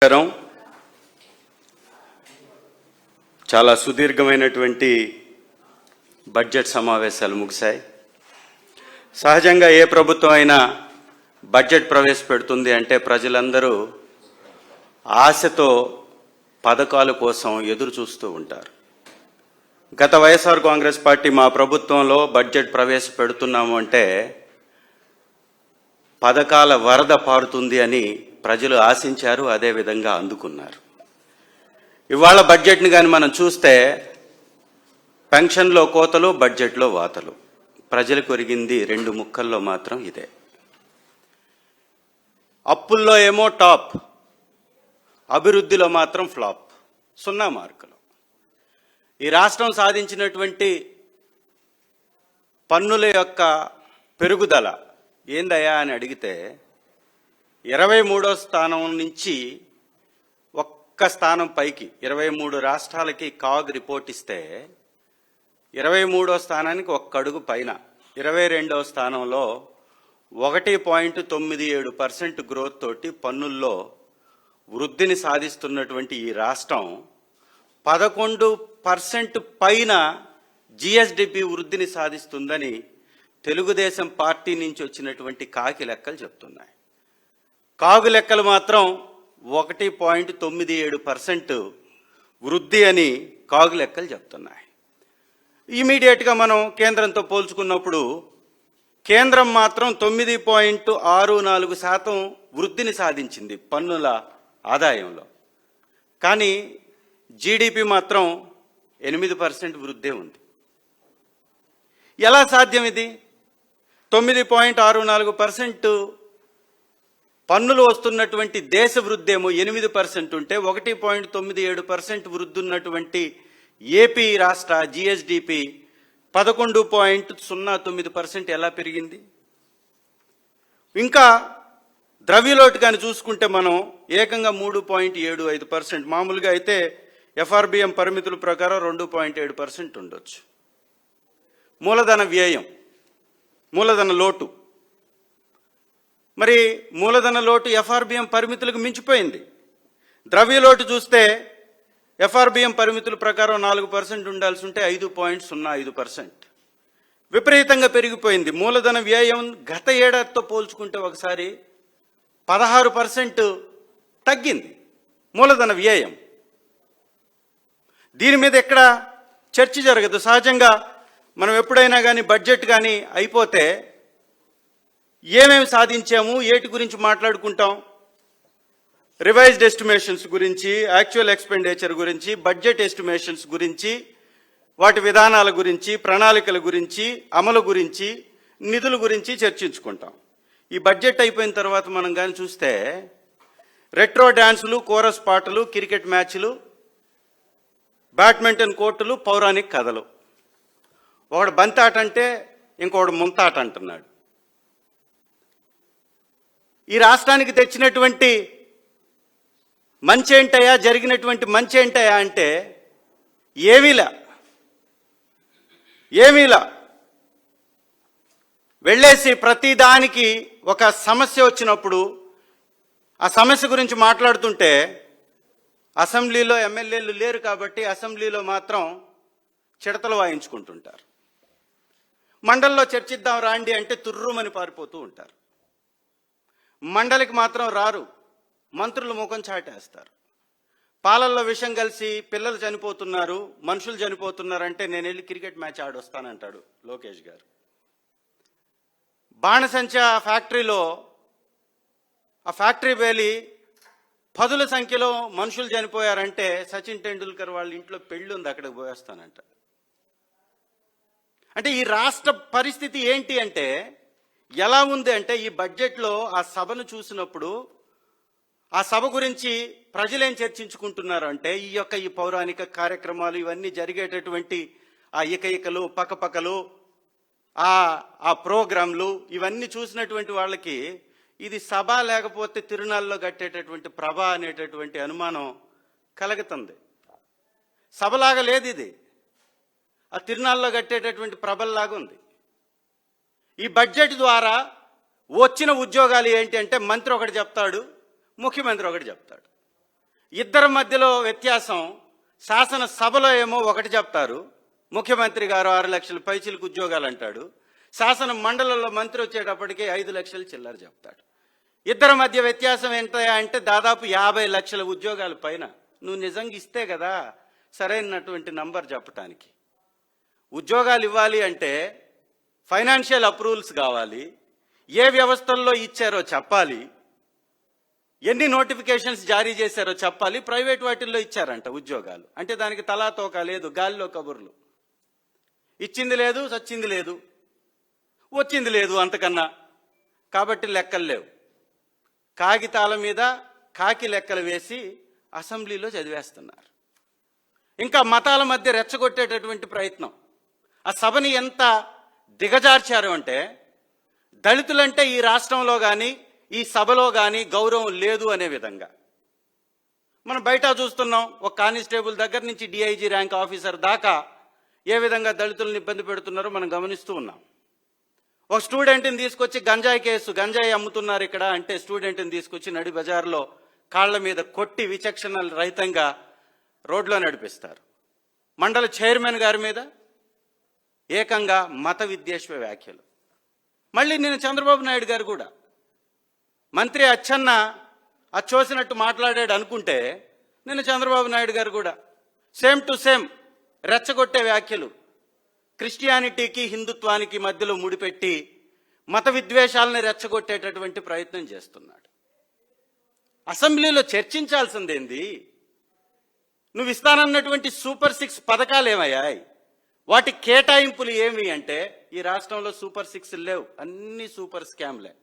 నమస్కారం. చాలా సుదీర్ఘమైనటువంటి బడ్జెట్ సమావేశాలు ముగిశాయి. సహజంగా ఏ ప్రభుత్వం అయినా బడ్జెట్ ప్రవేశపెడుతుంది అంటే ప్రజలందరూ ఆశతో పథకాల కోసం ఎదురు చూస్తూ ఉంటారు. గత వైఎస్ఆర్ కాంగ్రెస్ పార్టీ మా ప్రభుత్వంలో బడ్జెట్ ప్రవేశపెడుతున్నాము అంటే పథకాల వరద పారుతుంది అని ప్రజలు ఆశించారు, అదేవిధంగా అందుకున్నారు. ఇవాళ బడ్జెట్ని కానీ మనం చూస్తే పెన్షన్లో కోతలు, బడ్జెట్లో వాతలు. ప్రజలకు ఒరిగింది రెండు ముక్కల్లో మాత్రం ఇదే. అప్పుల్లో ఏమో టాప్, అభివృద్ధిలో మాత్రం ఫ్లాప్, 0 మార్కులు. ఈ రాష్ట్రం సాధించినటువంటి పన్నుల యొక్క పెరుగుదల ఏందయ్యా అని అడిగితే 23వ స్థానం నుంచి ఒక్క స్థానం పైకి 23 రాష్ట్రాలకి కాగ్ రిపోర్ట్ ఇస్తే 23వ స్థానానికి ఒక్క అడుగు పైన 22వ స్థానంలో 1.97% గ్రోత్ తోటి పన్నుల్లో వృద్ధిని సాధిస్తున్నటువంటి ఈ రాష్ట్రం 11% పైన జిఎస్డిపి వృద్ధిని సాధిస్తుందని తెలుగుదేశం పార్టీ నుంచి వచ్చినటువంటి కాకి లెక్కలు చెప్తున్నాయి. కాగు లెక్కలు మాత్రం 1.97% వృద్ధి అని కాగు లెక్కలు చెప్తున్నాయి. ఇమీడియట్గా మనం కేంద్రంతో పోల్చుకున్నప్పుడు కేంద్రం మాత్రం 9.64% వృద్ధిని సాధించింది పన్నుల ఆదాయంలో. కానీ జీడిపి మాత్రం 8% వృద్ధే ఉంది. ఎలా సాధ్యం ఇది? 9.64% పన్నులు వస్తున్నటువంటి దేశ వృద్ధి ఏమో 8% ఉంటే 1.97% వృద్ధి ఉన్నటువంటి ఏపీ రాష్ట్ర జిఎస్డిపి 11.09% ఎలా పెరిగింది? ఇంకా ద్రవ్యలోటు కానీ చూసుకుంటే మనం ఏకంగా 3.75%, మామూలుగా అయితే ఎఫ్ఆర్బిఎం పరిమితుల ప్రకారం 2.7% ఉండొచ్చు. మూలధన వ్యయం, మూలధన లోటు, మరి మూలధన లోటు ఎఫ్ఆర్బిఎం పరిమితులకు మించిపోయింది. ద్రవ్యలోటు చూస్తే ఎఫ్ఆర్బిఎం పరిమితుల ప్రకారం 4% ఉండాల్సి ఉంటే 5.05%, విపరీతంగా పెరిగిపోయింది. మూలధన వ్యయం గత ఏడాదితో పోల్చుకుంటే ఒకసారి 16% తగ్గింది మూలధన వ్యయం. దీని మీద ఎక్కడ చర్చ జరగదు. సహజంగా మనం ఎప్పుడైనా కానీ బడ్జెట్ కానీ అయిపోతే ఏమేమి సాధించాము, ఏటి గురించి మాట్లాడుకుంటాం? రివైజ్డ్ ఎస్టిమేషన్స్ గురించి, యాక్చువల్ ఎక్స్పెండిచర్ గురించి, బడ్జెట్ ఎస్టిమేషన్స్ గురించి, వాటి విధానాల గురించి, ప్రణాళికల గురించి, అమలు గురించి, నిధుల గురించి చర్చించుకుంటాం. ఈ బడ్జెట్ అయిపోయిన తర్వాత మనం కానీ చూస్తే రెట్రో డ్యాన్సులు, కోరస్ పాటలు, క్రికెట్ మ్యాచ్లు, బ్యాడ్మింటన్ కోర్టులు, పౌరాణిక కథలు. ఒకడు బంతాట అంటే ఇంకొకడు ముంతాట అంటున్నాడు. ఈ రాష్ట్రానికి తెచ్చినటువంటి మంచి ఏంటయ్యా, జరిగినటువంటి మంచి ఏంటయ్యా అంటే ఏమీలా వెళ్ళేసి ప్రతిదానికి ఒక సమస్య వచ్చినప్పుడు ఆ సమస్య గురించి మాట్లాడుతుంటే అసెంబ్లీలో ఎమ్మెల్యేలు లేరు కాబట్టి అసెంబ్లీలో మాత్రం చిడతలు వాయించుకుంటుంటారు. మండలిలో చర్చిద్దాం రాండి అంటే తుర్రుమని పారిపోతూ ఉంటారు. మండలికి మాత్రం రారు, మంత్రులు ముఖం చాటేస్తారు. పాలల్లో విషం కలిసి పిల్లలు చనిపోతున్నారు, మనుషులు చనిపోతున్నారంటే నేను వెళ్ళి క్రికెట్ మ్యాచ్ ఆడొస్తానంటాడు లోకేష్ గారు. బాణసంచ ఫ్యాక్టరీలో ఆ ఫ్యాక్టరీ వేలి 10ల సంఖ్యలో మనుషులు చనిపోయారంటే సచిన్ టెండూల్కర్ వాళ్ళ ఇంట్లో పెళ్ళి ఉంది, అక్కడికి పోయేస్తానంట. అంటే ఈ రాష్ట్ర పరిస్థితి ఏంటి అంటే ఎలా ఉంది అంటే ఈ బడ్జెట్లో ఆ సభను చూసినప్పుడు ఆ సభ గురించి ప్రజలేం చర్చించుకుంటున్నారు అంటే ఈ పౌరాణిక కార్యక్రమాలు ఇవన్నీ జరిగేటటువంటి ఆ ఇకలు పక్కపక్కలు ఆ ప్రోగ్రాంలు ఇవన్నీ చూసినటువంటి వాళ్ళకి ఇది సభ లేకపోతే తిరునాళ్ళలో కట్టేటటువంటి ప్రభ అనేటటువంటి అనుమానం కలుగుతుంది. సభలాగా లేదు ఇది, ఆ తిరునాళ్ళలో కట్టేటటువంటి ప్రభల్లాగా ఉంది. ఈ బడ్జెట్ ద్వారా వచ్చిన ఉద్యోగాలు ఏంటి అంటే మంత్రి ఒకటి చెప్తాడు, ముఖ్యమంత్రి ఒకటి చెప్తాడు. ఇద్దరి మధ్యలో వ్యత్యాసం, శాసనసభలో ఏమో ఒకటి చెప్తారు, ముఖ్యమంత్రి గారు 6 లక్షల పైచిలకు ఉద్యోగాలు అంటాడు, శాసన మండలంలో మంత్రి వచ్చేటప్పటికి 5 లక్షలు చిల్లర చెప్తాడు. ఇద్దరి మధ్య వ్యత్యాసం ఏంటయా అంటే దాదాపు 50 లక్షల ఉద్యోగాల పైన. నువ్వు నిజంగా ఇస్తే కదా సరైనటువంటి నంబర్ చెప్పటానికి. ఉద్యోగాలు ఇవ్వాలి అంటే ఫైనాన్షియల్ అప్రూవల్స్ కావాలి, ఏ వ్యవస్థల్లో ఇచ్చారో చెప్పాలి, ఎన్ని నోటిఫికేషన్స్ జారీ చేశారో చెప్పాలి. ప్రైవేట్ వాటిల్లో ఇచ్చారంట ఉద్యోగాలు, అంటే దానికి తలా తోక లేదు, గాలిలో కబుర్లు. ఇచ్చింది లేదు, చచ్చింది లేదు, వచ్చింది లేదు అంతకన్నా. కాబట్టి లెక్కలు లేవు. కాగితాల మీద కాకి లెక్కలు వేసి అసెంబ్లీలో చదివేస్తున్నారు. ఇంకా మతాల మధ్య రెచ్చగొట్టేటటువంటి ప్రయత్నం. ఆ సభని ఎంత దిగజార్చారు అంటే, దళితులంటే ఈ రాష్ట్రంలో కానీ ఈ సభలో కానీ గౌరవం లేదు అనే విధంగా. మనం బయట చూస్తున్నాం, ఒక కానిస్టేబుల్ దగ్గర నుంచి డిఐజీ ర్యాంక్ ఆఫీసర్ దాకా ఏ విధంగా దళితులను ఇబ్బంది పెడుతున్నారో మనం గమనిస్తూ ఉన్నాం. ఒక స్టూడెంట్ని తీసుకొచ్చి గంజాయి కేసు, గంజాయి అమ్ముతున్నారు ఇక్కడ అంటే స్టూడెంట్ని తీసుకొచ్చి నడి బజార్లో కాళ్ల మీద కొట్టి విచక్షణ రహితంగా రోడ్లో నడిపిస్తారు. మండల చైర్మన్ గారి మీద ఏకంగా మత విద్వేష వ్యాఖ్యలు. మళ్ళీ నేను చంద్రబాబు నాయుడు గారు కూడా మంత్రి అచ్చెన్న అచ్చోసినట్టు మాట్లాడాడు అనుకుంటే, నేను చంద్రబాబు నాయుడు గారు కూడా సేమ్ టు సేమ్ రెచ్చగొట్టే వ్యాఖ్యలు, క్రిస్టియానిటీకి హిందుత్వానికి మధ్యలో ముడిపెట్టి మత విద్వేషాలను రెచ్చగొట్టేటటువంటి ప్రయత్నం చేస్తున్నాడు. అసెంబ్లీలో చర్చించాల్సిందేంది? నువ్వు ఇస్తానన్నటువంటి సూపర్ 6 పథకాలు ఏమయ్యాయి? వాటి కేటాయింపులు ఏమి అంటే, ఈ రాష్ట్రంలో సూపర్ 6 లేవు, అన్ని సూపర్ స్కామ్లే.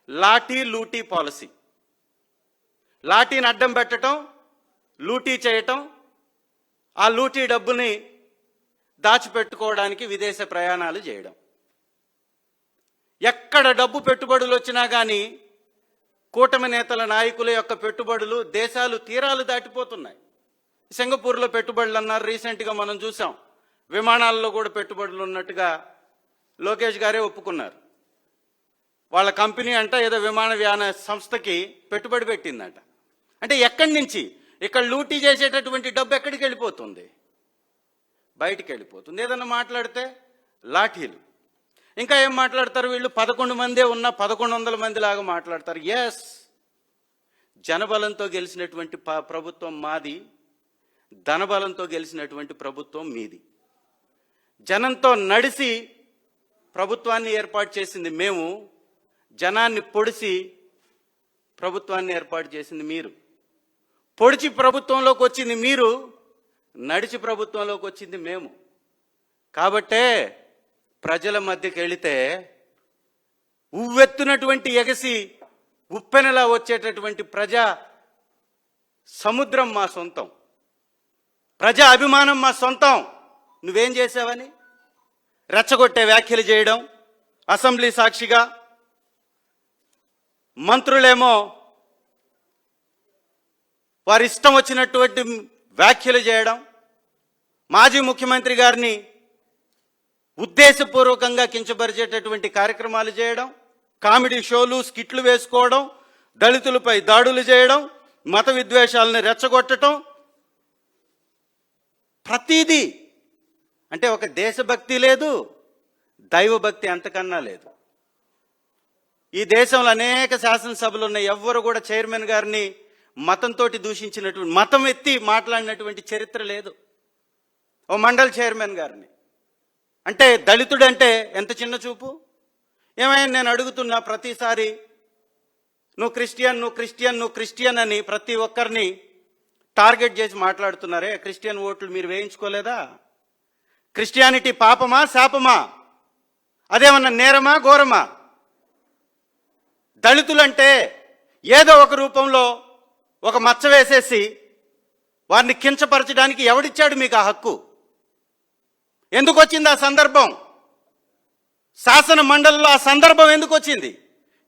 లాఠీ లూటీ పాలసీ, లాఠీని అడ్డం పెట్టడం, లూటీ చేయటం, ఆ లూటీ డబ్బుని దాచిపెట్టుకోవడానికి విదేశ ప్రయాణాలు చేయడం. ఎక్కడ డబ్బు పెట్టుబడులు వచ్చినా కానీ కూటమి నేతల నాయకుల యొక్క పెట్టుబడులు దేశాలు తీరాలు దాటిపోతున్నాయి. సింగపూర్లో పెట్టుబడులు అన్నారు, రీసెంట్గా మనం చూసాం. విమానాల్లో కూడా పెట్టుబడులు ఉన్నట్టుగా లోకేష్ గారే ఒప్పుకున్నారు. వాళ్ళ కంపెనీ అంట ఏదో విమానయాన సంస్థకి పెట్టుబడి పెట్టిందంట. అంటే ఎక్కడి నుంచి? ఇక్కడ లూటీ చేసేటటువంటి డబ్బు ఎక్కడికి వెళ్ళిపోతుంది? బయటికి వెళ్ళిపోతుంది. ఏదన్నా మాట్లాడితే లాఠీలు. ఇంకా ఏం మాట్లాడతారు వీళ్ళు? 11 మందే ఉన్నా 1100 మంది లాగా మాట్లాడతారు. ఎస్, జనబలంతో గెలిచినటువంటి ప్రభుత్వం మాది, ధనబలంతో గెలిచినటువంటి ప్రభుత్వం మీది. జనంతో నడిసి ప్రభుత్వాన్ని ఏర్పాటు చేసింది మేము, జనాన్ని పొడిచి ప్రభుత్వాన్ని ఏర్పాటు చేసింది మీరు. పొడిచి ప్రభుత్వంలోకి వచ్చింది మీరు, నడిచి ప్రభుత్వంలోకి వచ్చింది మేము. కాబట్టే ప్రజల మధ్యకి వెళితే ఉవ్వెత్తునటువంటి ఎగసి ఉప్పెనలా వచ్చేటటువంటి ప్రజా సముద్రం మా సొంతం, ప్రజా అభిమానం మా సొంతం. నువ్వేం చేసావని రెచ్చగొట్టే వ్యాఖ్యలు చేయడం, అసెంబ్లీ సాక్షిగా మంత్రులేమో వారి ఇష్టం వచ్చినటువంటి వ్యాఖ్యలు చేయడం, మాజీ ముఖ్యమంత్రి గారిని ఉద్దేశపూర్వకంగా కించపరిచేటటువంటి కార్యక్రమాలు చేయడం, కామెడీ షోలు, స్కిట్లు వేసుకోవడం, దళితులపై దాడులు చేయడం, మత విద్వేషాలను రెచ్చగొట్టడం, ప్రతిదీ. అంటే ఒక దేశభక్తి లేదు, దైవభక్తి అంతకన్నా లేదు. ఈ దేశంలో అనేక శాసనసభలు ఉన్నాయి, ఎవ్వరు కూడా చైర్మన్ గారిని మతంతో దూషించినటువంటి, మతం ఎత్తి మాట్లాడినటువంటి చరిత్ర లేదు. ఓ మండల్ చైర్మన్ గారిని అంటే దళితుడు అంటే ఎంత చిన్న చూపు. ఏమైనా నేను అడుగుతున్నా, ప్రతిసారి నువ్వు క్రిస్టియన్, నువ్వు క్రిస్టియన్, నువ్వు క్రిస్టియన్ అని ప్రతి ఒక్కరిని టార్గెట్ చేసి మాట్లాడుతున్నారే. క్రిస్టియన్ ఓట్లు మీరు వేయించుకోలేదా? క్రిస్టియానిటీ పాపమా శాపమా? అదేమన్నా నేరమా ఘోరమా? దళితులంటే ఏదో ఒక రూపంలో ఒక మచ్చ వేసేసి వారిని కించపరచడానికి ఎవడిచ్చాడు మీకు ఆ హక్కు? ఎందుకు వచ్చింది ఆ సందర్భం? శాసన మండలిలో ఆ సందర్భం ఎందుకు వచ్చింది?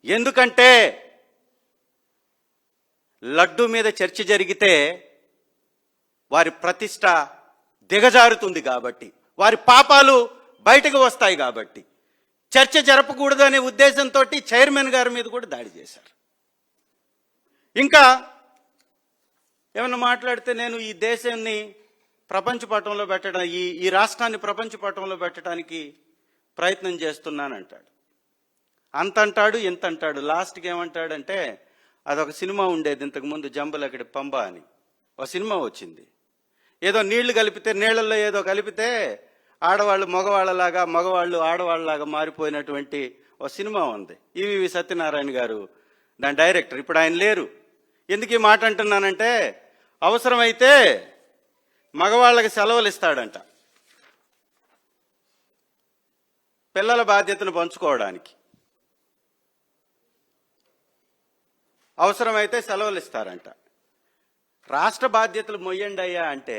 ఎందుకంటే లడ్డు మీద చర్చ జరిగితే వారి ప్రతిష్ట దిగజారుతుంది కాబట్టి, వారి పాపాలు బయటకు వస్తాయి కాబట్టి చర్చ జరపకూడదు అనే ఉద్దేశంతో చైర్మన్ గారి మీద కూడా దాడి చేశారు. ఇంకా ఏమన్నా మాట్లాడితే నేను ఈ దేశాన్ని ప్రపంచ పటంలో పెట్టడం, ఈ రాష్ట్రాన్ని ప్రపంచ పటంలో పెట్టడానికి ప్రయత్నం చేస్తున్నానంటాడు. అంతంటాడు ఇంతంటాడు. లాస్ట్కి ఏమంటాడంటే, అదొక సినిమా ఉండేది ఇంతకుముందు, జంబలకడి పంబ అని ఒక సినిమా వచ్చింది. ఏదో నీళ్లు కలిపితే, నీళ్లలో ఏదో కలిపితే ఆడవాళ్ళు మగవాళ్ళలాగా, మగవాళ్ళు ఆడవాళ్ళలాగా మారిపోయినటువంటి ఒక సినిమా ఉంది. ఈవి సత్యనారాయణ గారు దాని డైరెక్టర్. ఇప్పుడు ఆయన లేరు. ఎందుకు ఈ మాట అంటున్నానంటే, అవసరమైతే మగవాళ్ళకి సెలవులు ఇస్తాడంట పిల్లల బాధ్యతను పంచుకోవడానికి. అవసరమైతే సెలవులు ఇస్తారంట. రాష్ట్ర బాధ్యతలు మొయ్యండి అయ్యా అంటే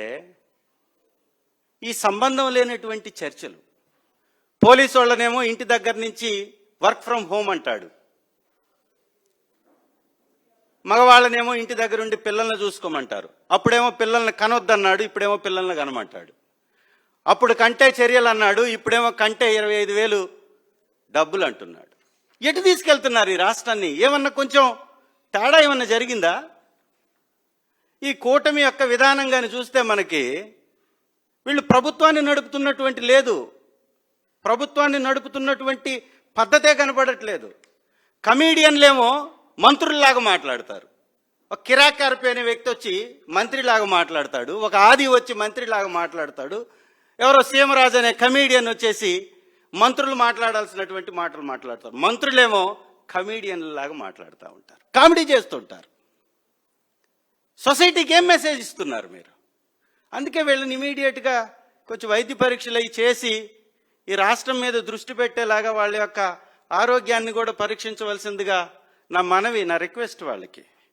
ఈ సంబంధం లేనటువంటి చర్చలు. పోలీసు వాళ్ళనేమో ఇంటి దగ్గర నుంచి వర్క్ ఫ్రం హోమ్ అంటాడు, మగవాళ్ళనేమో ఇంటి దగ్గర ఉండి పిల్లల్ని చూసుకోమంటారు. అప్పుడేమో పిల్లల్ని కనొద్దన్నాడు, ఇప్పుడేమో పిల్లల్ని కనమంటాడు. అప్పుడు కంటే చర్యలు అన్నాడు, ఇప్పుడేమో కంటే 25,000 డబ్బులు అంటున్నాడు. ఎటు తీసుకెళ్తున్నారు ఈ రాష్ట్రాన్ని? ఏమన్నా కొంచెం తేడా ఏమన్నా జరిగిందా? ఈ కూటమి యొక్క విధానంగాని చూస్తే మనకి వీళ్ళు ప్రభుత్వాన్ని నడుపుతున్నటువంటి లేదు, ప్రభుత్వాన్ని నడుపుతున్నటువంటి పద్ధతే కనపడట్లేదు. కమీడియన్లేమో మంత్రుల్లాగా మాట్లాడతారు. ఒక కిరాకారపి అనే వ్యక్తి వచ్చి మంత్రిలాగా మాట్లాడతాడు, ఒక ఆది వచ్చి మంత్రిలాగా మాట్లాడతాడు, ఎవరో సీమరాజు అనే కమీడియన్ వచ్చేసి మంత్రులు మాట్లాడాల్సినటువంటి మాటలు మాట్లాడతారు. మంత్రులేమో కమీడియన్లాగా మాట్లాడుతూ ఉంటారు, కామెడీ చేస్తుంటారు. సొసైటీకి ఏం మెసేజ్ ఇస్తున్నారు మీరు? అందుకే వీళ్ళని ఇమీడియట్గా కొంచెం వైద్య పరీక్షలు అవి చేసి ఈ రాష్ట్రం మీద దృష్టి పెట్టేలాగా వాళ్ళ యొక్క ఆరోగ్యాన్ని కూడా పరీక్షించవలసిందిగా నా మనవి, నా రిక్వెస్ట్ వాళ్ళకి.